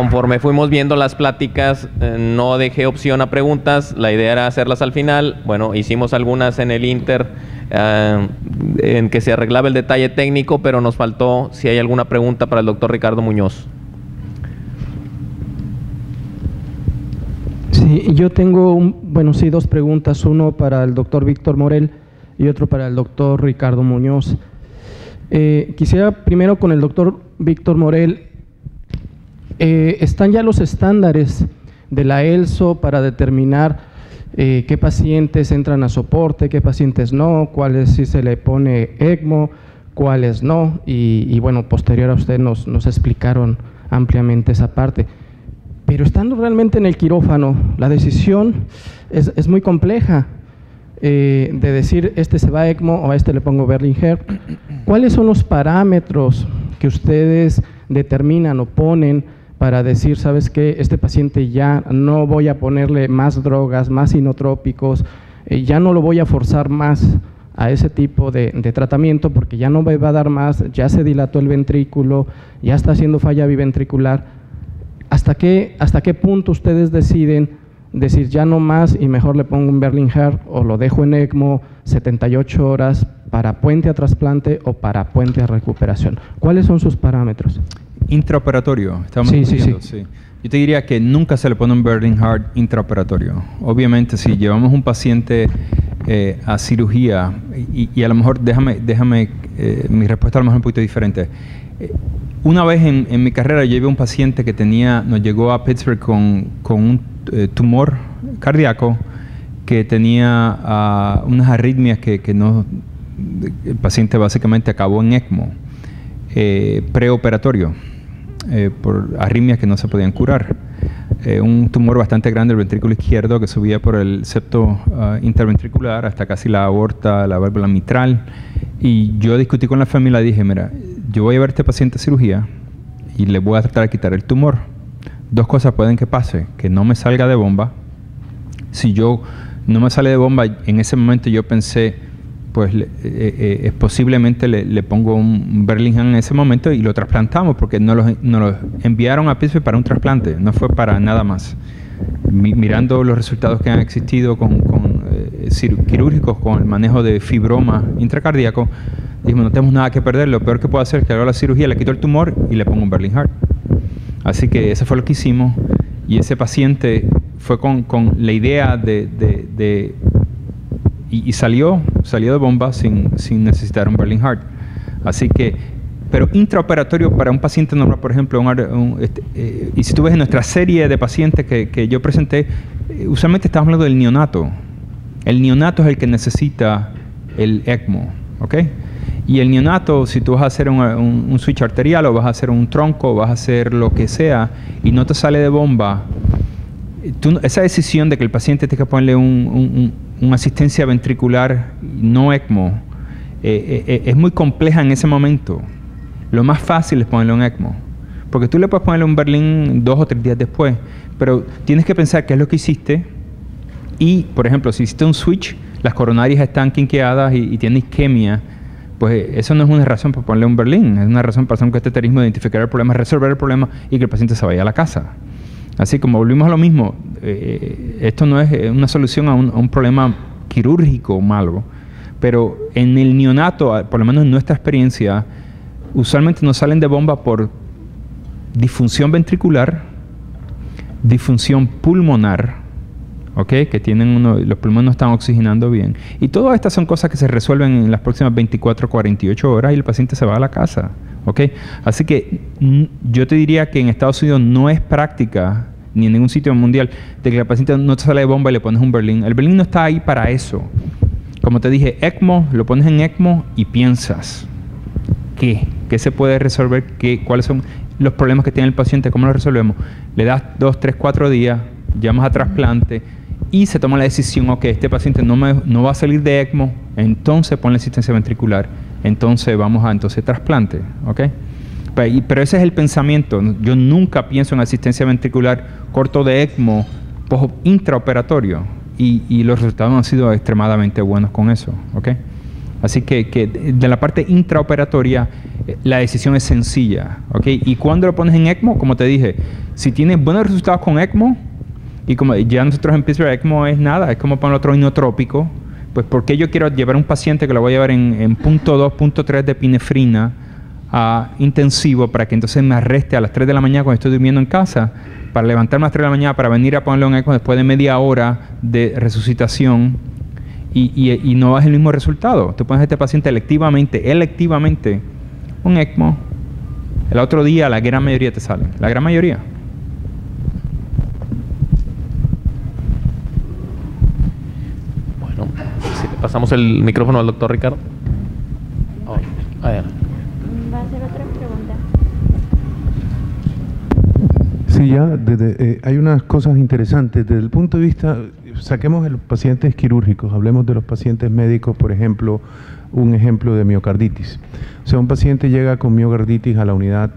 conforme fuimos viendo las pláticas, no dejé opción a preguntas. La idea era hacerlas al final. Bueno, hicimos algunas en el Inter, en que se arreglaba el detalle técnico, pero nos faltó si hay alguna pregunta para el doctor Ricardo Muñoz. Sí, yo tengo, dos preguntas. Uno para el doctor Víctor Morel y otro para el doctor Ricardo Muñoz. Quisiera primero con el doctor Víctor Morel. ¿Están ya los estándares de la ELSO para determinar qué pacientes entran a soporte, qué pacientes no, cuáles sí se le pone ECMO, cuáles no? Y bueno, posterior a usted nos explicaron ampliamente esa parte. Pero estando realmente en el quirófano, la decisión es muy compleja de decir, este se va a ECMO o a este le pongo Berlin-Her. ¿Cuáles son los parámetros que ustedes determinan o ponen para decir, sabes qué, este paciente ya no voy a ponerle más drogas, más inotrópicos, ya no lo voy a forzar más a ese tipo de tratamiento porque ya no me va a dar más, ya se dilató el ventrículo, ya está haciendo falla biventricular? ¿Hasta qué punto ustedes deciden decir ya no más y mejor le pongo un Berlin-Her o lo dejo en ECMO 78 horas para puente a trasplante o para puente a recuperación? ¿Cuáles son sus parámetros? Intraoperatorio, estamos diciendo, sí. Yo te diría que nunca se le pone un Berlin-Her intraoperatorio. Obviamente, si llevamos un paciente a cirugía, y a lo mejor, déjame mi respuesta a lo mejor un poquito diferente. Una vez en mi carrera, yo llevé un paciente que nos llegó a Pittsburgh con un tumor cardíaco que tenía unas arritmias que no, el paciente básicamente acabó en ECMO, preoperatorio, por arritmias que no se podían curar. Un tumor bastante grande del ventrículo izquierdo que subía por el septo interventricular hasta casi la aorta, la válvula mitral. Y yo discutí con la familia y dije, mira, yo voy a llevar a este paciente a cirugía y le voy a tratar de quitar el tumor. Dos cosas pueden que pase: que no me salga de bomba. Si yo no me sale de bomba, en ese momento yo pensé, pues posiblemente le pongo un Berlin-Her en ese momento y lo trasplantamos, porque nos lo enviaron a Pittsburgh para un trasplante, no fue para nada más. Mirando los resultados que han existido quirúrgicos con el manejo de fibroma intracardíaco, dijimos, no tenemos nada que perder, lo peor que puedo hacer es que hago la cirugía, le quito el tumor y le pongo un Berlin-Her. Así que eso fue lo que hicimos, y ese paciente fue con la idea y salió de bomba sin necesitar un Berlin-Her. Así que, pero intraoperatorio para un paciente normal, por ejemplo, y si tú ves en nuestra serie de pacientes que yo presenté, usualmente estamos hablando del neonato. El neonato es el que necesita el ECMO, ¿ok? Y el neonato, si tú vas a hacer un switch arterial o vas a hacer un tronco o vas a hacer lo que sea y no te sale de bomba, esa decisión de que el paciente tiene que ponerle una asistencia ventricular no ECMO es muy compleja en ese momento. Lo más fácil es ponerle un ECMO, porque tú le puedes ponerle un Berlin 2 o 3 días después, pero tienes que pensar qué es lo que hiciste. Y, por ejemplo, si hiciste un switch, las coronarias están quinqueadas y tiene isquemia, pues eso no es una razón para ponerle un Berlin, es una razón para hacer un cateterismo, identificar el problema, resolver el problema y que el paciente se vaya a la casa. Así como volvimos a lo mismo, esto no es una solución a un problema quirúrgico malo, pero en el neonato, por lo menos en nuestra experiencia, usualmente nos salen de bomba por disfunción ventricular, disfunción pulmonar, ¿okay? Que los pulmones no están oxigenando bien. Y todas estas son cosas que se resuelven en las próximas 24 o 48 horas y el paciente se va a la casa, ¿okay? Así que yo te diría que en Estados Unidos no es práctica, ni en ningún sitio mundial, de que el paciente no te sale de bomba y le pones un Berlin. El Berlin no está ahí para eso. Como te dije, ECMO, lo pones en ECMO y piensas qué se puede resolver, cuáles son los problemas que tiene el paciente, cómo los resolvemos. Le das 2, 3, 4 días, llamas a trasplante y se toma la decisión, ok, este paciente no va a salir de ECMO, entonces ponle asistencia ventricular, entonces vamos a trasplante, ok. Pero ese es el pensamiento. Yo nunca pienso en asistencia ventricular corto de ECMO intraoperatorio, y los resultados han sido extremadamente buenos con eso, ok. Así que de la parte intraoperatoria, la decisión es sencilla, ¿ok? Y cuando lo pones en ECMO, como te dije, si tienes buenos resultados con ECMO, y como ya nosotros en Pittsburgh ECMO es nada, es como poner otro inotrópico, pues ¿por qué yo quiero llevar a un paciente que lo voy a llevar en 0.2, 0.3 de epinefrina a intensivo para que entonces me arreste a las 3 de la mañana cuando estoy durmiendo en casa, para levantarme a las 3 de la mañana para venir a ponerlo en ECMO después de media hora de resucitación y no vas el mismo resultado? Tú pones a este paciente electivamente un ECMO, el otro día la gran mayoría te salen, la gran mayoría. Bueno, si le pasamos el micrófono al doctor Ricardo. Va a hacer otra pregunta. Sí, ya hay unas cosas interesantes. Desde el punto de vista, saquemos de los pacientes quirúrgicos, hablemos de los pacientes médicos, por ejemplo, un ejemplo de miocarditis. O sea, un paciente llega con miocarditis a la unidad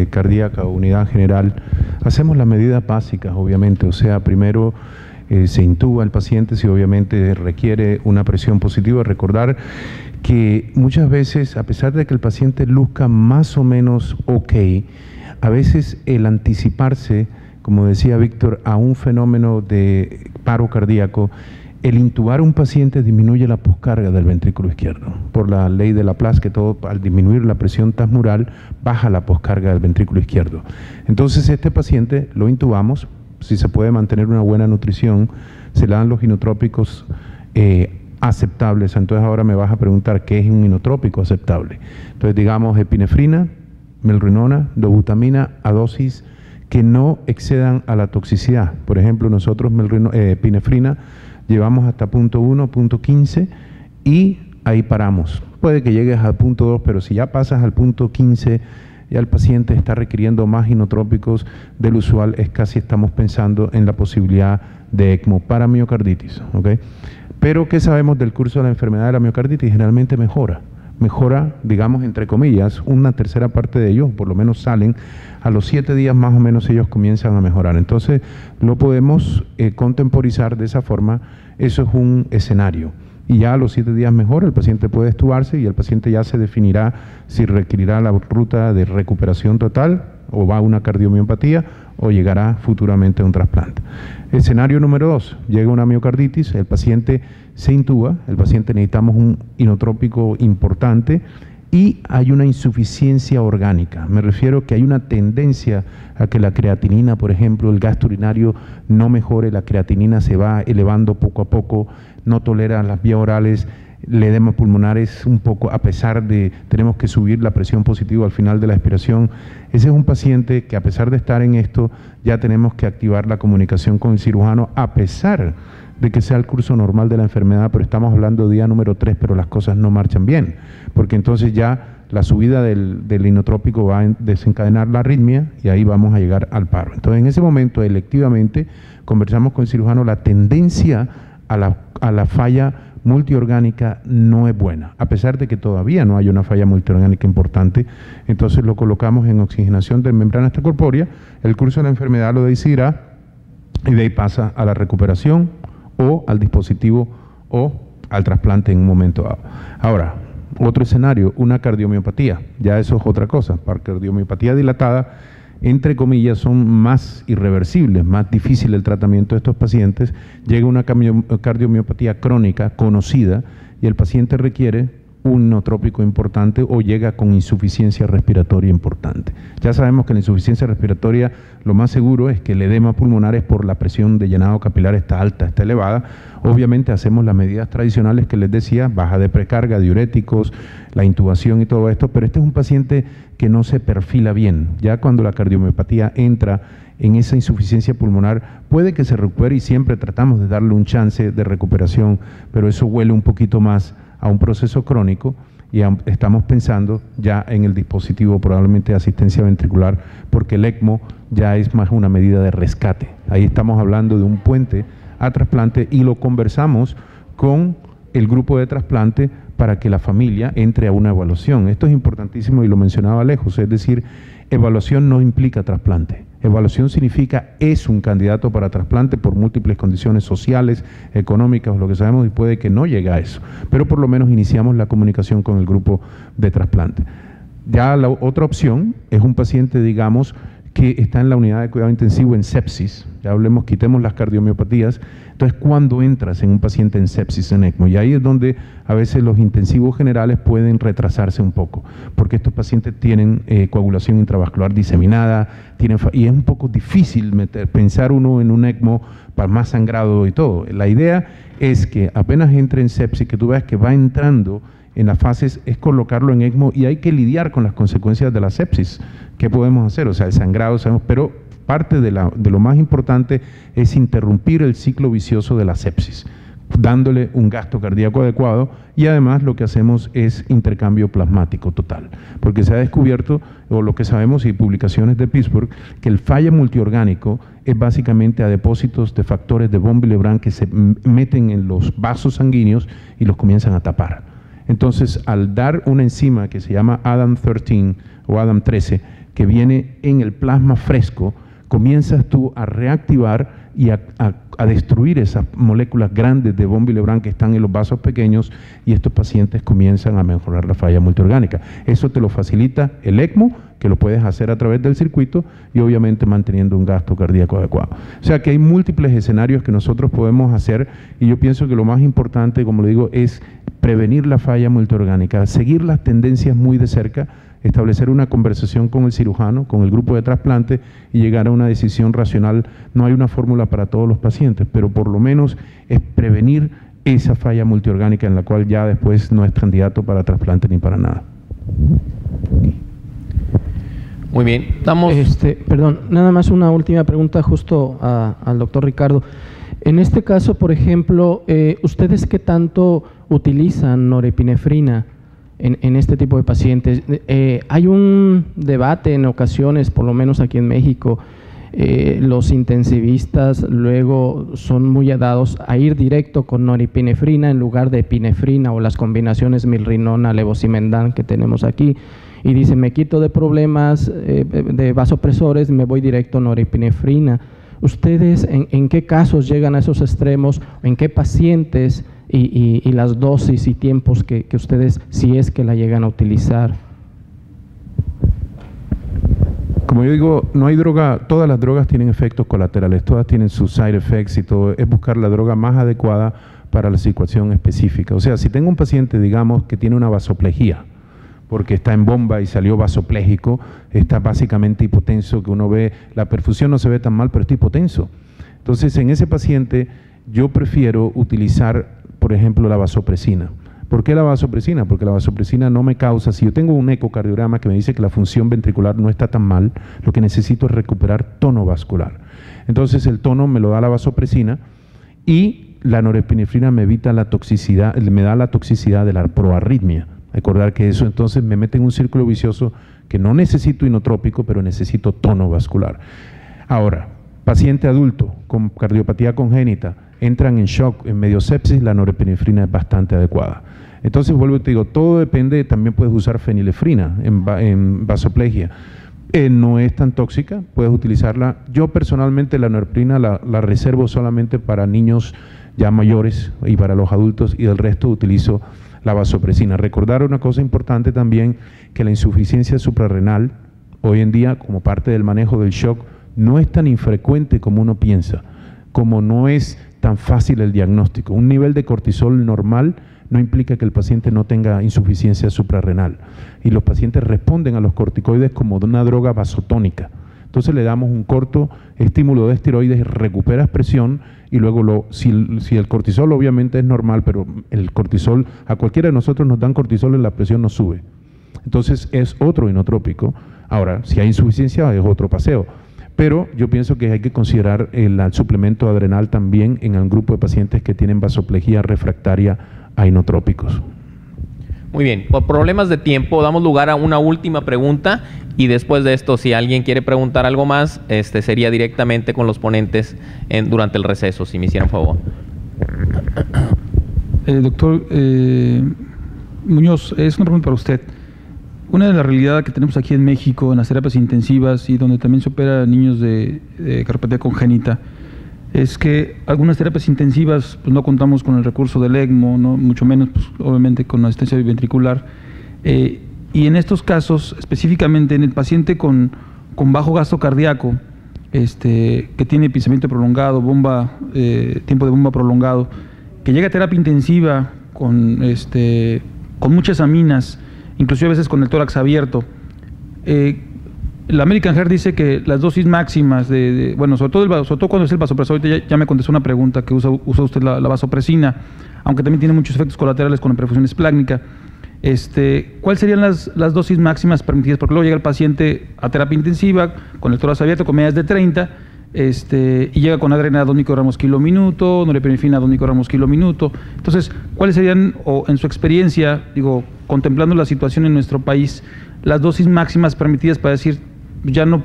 cardíaca o unidad general. Hacemos las medidas básicas, obviamente. O sea, primero se intuba el paciente si obviamente requiere una presión positiva. Recordar que muchas veces, a pesar de que el paciente luzca más o menos ok, a veces el anticiparse, como decía Víctor, a un fenómeno de paro cardíaco, el intubar a un paciente disminuye la poscarga del ventrículo izquierdo. Por la ley de Laplace, que todo al disminuir la presión transmural baja la poscarga del ventrículo izquierdo. Entonces este paciente lo intubamos, si se puede mantener una buena nutrición, se le dan los inotrópicos aceptables. Entonces ahora me vas a preguntar qué es un inotrópico aceptable. Entonces digamos epinefrina, melrinona, dobutamina a dosis que no excedan a la toxicidad. Por ejemplo, nosotros epinefrina llevamos hasta 0.1, 0.15 y ahí paramos. Puede que llegues al 0.2, pero si ya pasas al 0.15, ya el paciente está requiriendo más inotrópicos del usual, es casi estamos pensando en la posibilidad de ECMO para miocarditis, ¿ok? Pero ¿qué sabemos del curso de la enfermedad de la miocarditis? Generalmente mejora, digamos, entre comillas, una tercera parte de ellos, por lo menos salen, a los 7 días más o menos ellos comienzan a mejorar. Entonces, lo podemos contemporizar de esa forma, eso es un escenario. Y ya a los 7 días mejor, el paciente puede extubarse y el paciente ya se definirá si requerirá la ruta de recuperación total o va a una cardiomiopatía o llegará futuramente a un trasplante. Escenario número 2, llega una miocarditis, el paciente se intuba, el paciente necesitamos un inotrópico importante y hay una insuficiencia orgánica. Me refiero que hay una tendencia a que la creatinina, por ejemplo, el gasto urinario no mejore, la creatinina se va elevando poco a poco, no tolera las vías orales, el edema pulmonar es un poco, a pesar de, tenemos que subir la presión positiva al final de la expiración. Ese es un paciente que a pesar de estar en esto, ya tenemos que activar la comunicación con el cirujano, a pesar de que sea el curso normal de la enfermedad, pero estamos hablando de día número 3, pero las cosas no marchan bien, porque entonces ya la subida del inotrópico va a desencadenar la arritmia y ahí vamos a llegar al paro. Entonces en ese momento, electivamente, conversamos con el cirujano, la tendencia a la falla multiorgánica no es buena, a pesar de que todavía no hay una falla multiorgánica importante. Entonces lo colocamos en oxigenación de membrana extracorpórea, el curso de la enfermedad lo decidirá y de ahí pasa a la recuperación o al dispositivo o al trasplante en un momento dado. Ahora, otro escenario, una cardiomiopatía, ya eso es otra cosa. Para cardiomiopatía dilatada, entre comillas, son más irreversibles, más difícil el tratamiento de estos pacientes. Llega una cardiomiopatía crónica conocida y el paciente requiere un inotrópico importante o llega con insuficiencia respiratoria importante. Ya sabemos que la insuficiencia respiratoria, lo más seguro es que el edema pulmonar es por la presión de llenado capilar, está alta, está elevada. Obviamente hacemos las medidas tradicionales que les decía, baja de precarga, diuréticos, la intubación y todo esto, pero este es un paciente que no se perfila bien. Ya cuando la cardiomiopatía entra en esa insuficiencia pulmonar, puede que se recupere y siempre tratamos de darle un chance de recuperación, pero eso huele un poquito más a un proceso crónico y estamos pensando ya en el dispositivo probablemente de asistencia ventricular, porque el ECMO ya es más una medida de rescate. Ahí estamos hablando de un puente a trasplante y lo conversamos con el grupo de trasplante para que la familia entre a una evaluación. Esto es importantísimo y lo mencionaba Alejo, es decir, evaluación no implica trasplante. Evaluación significa es un candidato para trasplante por múltiples condiciones sociales, económicas, lo que sabemos, y puede que no llegue a eso. Pero por lo menos iniciamos la comunicación con el grupo de trasplante. Ya la otra opción es un paciente, digamos, que está en la unidad de cuidado intensivo en sepsis. Ya hablemos, quitemos las cardiomiopatías. Entonces, ¿cuándo entras en un paciente en sepsis en ECMO? Y ahí es donde a veces los intensivos generales pueden retrasarse un poco, porque estos pacientes tienen coagulación intravascular diseminada, y es un poco difícil pensar uno en un ECMO para más sangrado y todo. La idea es que apenas entre en sepsis, que tú veas que va entrando en las fases, es colocarlo en ECMO y hay que lidiar con las consecuencias de la sepsis. ¿Qué podemos hacer? O sea, el sangrado, sabemos, pero parte de lo más importante es interrumpir el ciclo vicioso de la sepsis, dándole un gasto cardíaco adecuado, y además lo que hacemos es intercambio plasmático total, porque se ha descubierto, o lo que sabemos y publicaciones de Pittsburgh, que el fallo multiorgánico es básicamente a depósitos de factores de von Willebrand que se meten en los vasos sanguíneos y los comienzan a tapar. Entonces, al dar una enzima que se llama ADAM13 o ADAM13, que viene en el plasma fresco, comienzas tú a reactivar y a destruir esas moléculas grandes de von Willebrand que están en los vasos pequeños, y estos pacientes comienzan a mejorar la falla multiorgánica. Eso te lo facilita el ECMO, que lo puedes hacer a través del circuito y obviamente manteniendo un gasto cardíaco adecuado. O sea que hay múltiples escenarios que nosotros podemos hacer, y yo pienso que lo más importante, como le digo, es prevenir la falla multiorgánica, seguir las tendencias muy de cerca, establecer una conversación con el cirujano, con el grupo de trasplante, y llegar a una decisión racional. No hay una fórmula para todos los pacientes, pero por lo menos es prevenir esa falla multiorgánica en la cual ya después no es candidato para trasplante ni para nada. Muy bien, perdón, nada más una última pregunta justo al doctor Ricardo. En este caso, por ejemplo, ¿ustedes qué tanto utilizan norepinefrina en este tipo de pacientes? Hay un debate en ocasiones, por lo menos aquí en México, los intensivistas luego son muy dados a ir directo con norepinefrina en lugar de epinefrina o las combinaciones milrinona, levosimendan que tenemos aquí, y dicen, me quito de problemas de vasopresores, me voy directo a norepinefrina. ¿Ustedes en qué casos llegan a esos extremos? ¿En qué pacientes? Y las dosis y tiempos que ustedes, si es que la llegan a utilizar. Como yo digo, no hay droga, todas las drogas tienen efectos colaterales, todas tienen sus side effects y todo, es buscar la droga más adecuada para la situación específica. O sea, si tengo un paciente, digamos, que tiene una vasoplejía, porque está en bomba y salió vasopléjico, está básicamente hipotenso, que uno ve, la perfusión no se ve tan mal, pero está hipotenso. Entonces, en ese paciente yo prefiero utilizar, por ejemplo, la vasopresina. ¿Por qué la vasopresina? Porque la vasopresina no me causa, si yo tengo un ecocardiograma que me dice que la función ventricular no está tan mal, lo que necesito es recuperar tono vascular. Entonces el tono me lo da la vasopresina, y la norepinefrina me evita la toxicidad, me da la toxicidad de la proarritmia. Recordar que eso entonces me mete en un círculo vicioso que no necesito inotrópico, pero necesito tono vascular. Ahora, paciente adulto con cardiopatía congénita, entran en shock, en medio sepsis, la norepinefrina es bastante adecuada. Entonces, vuelvo y te digo, todo depende, también puedes usar fenilefrina en vasoplegia. No es tan tóxica, puedes utilizarla. Yo personalmente la norepinefrina la reservo solamente para niños ya mayores y para los adultos, y del resto utilizo la vasopresina. Recordar una cosa importante también, que la insuficiencia suprarrenal hoy en día, como parte del manejo del shock, no es tan infrecuente como uno piensa, como no es tan fácil el diagnóstico. Un nivel de cortisol normal no implica que el paciente no tenga insuficiencia suprarrenal, y los pacientes responden a los corticoides como de una droga vasotónica. Entonces le damos un corto estímulo de esteroides y recuperas presión, y luego si el cortisol obviamente es normal, pero el cortisol, a cualquiera de nosotros nos dan cortisol y la presión no sube. Entonces es otro inotrópico. Ahora, si hay insuficiencia es otro paseo. Pero yo pienso que hay que considerar el suplemento adrenal también en el grupo de pacientes que tienen vasoplejía refractaria a inotrópicos. Muy bien, por problemas de tiempo damos lugar a una última pregunta, y después de esto, si alguien quiere preguntar algo más, sería directamente con los ponentes durante el receso, si me hicieran favor. Doctor Muñoz, es una pregunta para usted. Una de las realidades que tenemos aquí en México en las terapias intensivas, y donde también se opera niños de cardiopatía congénita, es que algunas terapias intensivas pues, no contamos con el recurso del ECMO, no, mucho menos pues, obviamente con la asistencia ventricular, Y en estos casos, específicamente en el paciente con bajo gasto cardíaco, que tiene pisamiento prolongado, tiempo de bomba prolongado, que llega a terapia intensiva con muchas aminas, inclusive a veces con el tórax abierto. La American Heart dice que las dosis máximas sobre todo cuando es el vasopresor, ahorita ya me contestó una pregunta que usa usted la vasopresina, aunque también tiene muchos efectos colaterales con la perfusión esplácnica. ¿Cuáles serían las dosis máximas permitidas? Porque luego llega el paciente a terapia intensiva con el tórax abierto con medias de 30, y llega con adrenalina a 2 microgramos kilo minuto, norepinefrina a 2 microgramos kilo minuto. Entonces, ¿cuáles serían, o en su experiencia, contemplando la situación en nuestro país, las dosis máximas permitidas para decir, ya no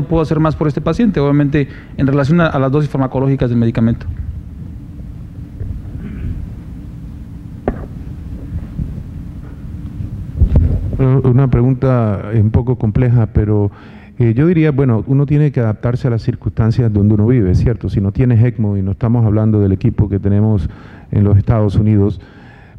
puedo hacer más por este paciente, obviamente en relación a las dosis farmacológicas del medicamento? Una pregunta un poco compleja, pero yo diría, bueno, uno tiene que adaptarse a las circunstancias donde uno vive, ¿cierto? Si no tienes ECMO, y no estamos hablando del equipo que tenemos en los Estados Unidos,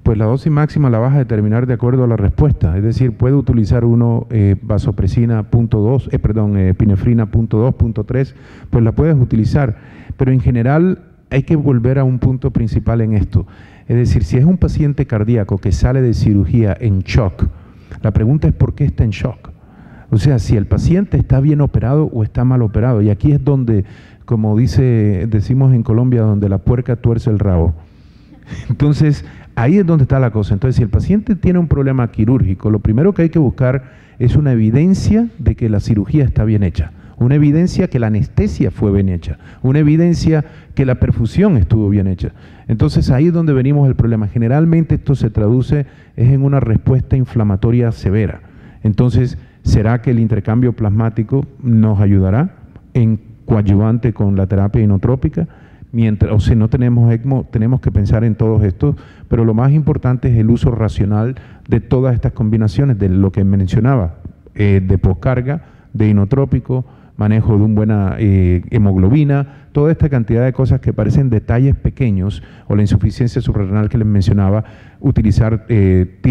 pues la dosis máxima la vas a determinar de acuerdo a la respuesta. Es decir, puede utilizar uno vasopresina epinefrina 0.2, 0.3, pues la puedes utilizar. Pero en general hay que volver a un punto principal en esto. Es decir, si es un paciente cardíaco que sale de cirugía en shock, la pregunta es ¿por qué está en shock? O sea, si el paciente está bien operado o está mal operado. Y aquí es donde, como decimos en Colombia, donde la puerca tuerce el rabo. Entonces, ahí es donde está la cosa. Entonces, si el paciente tiene un problema quirúrgico, lo primero que hay que buscar es una evidencia de que la cirugía está bien hecha, una evidencia que la anestesia fue bien hecha, una evidencia que la perfusión estuvo bien hecha. Entonces, ahí es donde venimos el problema. Generalmente esto se traduce en una respuesta inflamatoria severa. Entonces, ¿será que el intercambio plasmático nos ayudará en coadyuvante con la terapia inotrópica? Si no tenemos ECMO, tenemos que pensar en todos estos, pero lo más importante es el uso racional de todas estas combinaciones, de lo que mencionaba, de poscarga, de inotrópico, manejo de una buena hemoglobina, toda esta cantidad de cosas que parecen detalles pequeños, o la insuficiencia suprarrenal que les mencionaba, utilizar T3,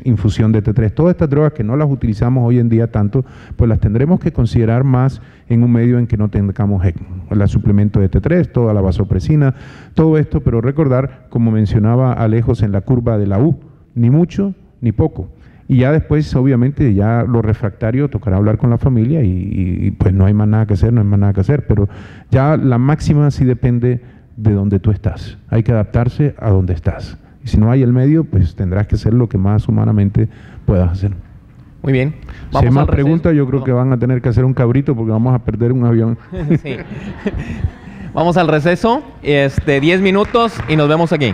infusión de T3, todas estas drogas que no las utilizamos hoy en día tanto, pues las tendremos que considerar más en un medio en que no tengamos ECMO, el suplemento de T3, toda la vasopresina, todo esto, pero recordar, como mencionaba Alejos en la curva de la U, ni mucho ni poco. Y ya después, obviamente, ya lo refractario tocará hablar con la familia y pues no hay más nada que hacer, pero ya la máxima sí depende de donde tú estás. Hay que adaptarse a donde estás. Y si no hay el medio, pues tendrás que hacer lo que más humanamente puedas hacer. Muy bien. Si hay más preguntas, yo creo que van a tener que hacer un cabrito porque vamos a perder un avión. Sí. Vamos al receso, 10 minutos y nos vemos aquí.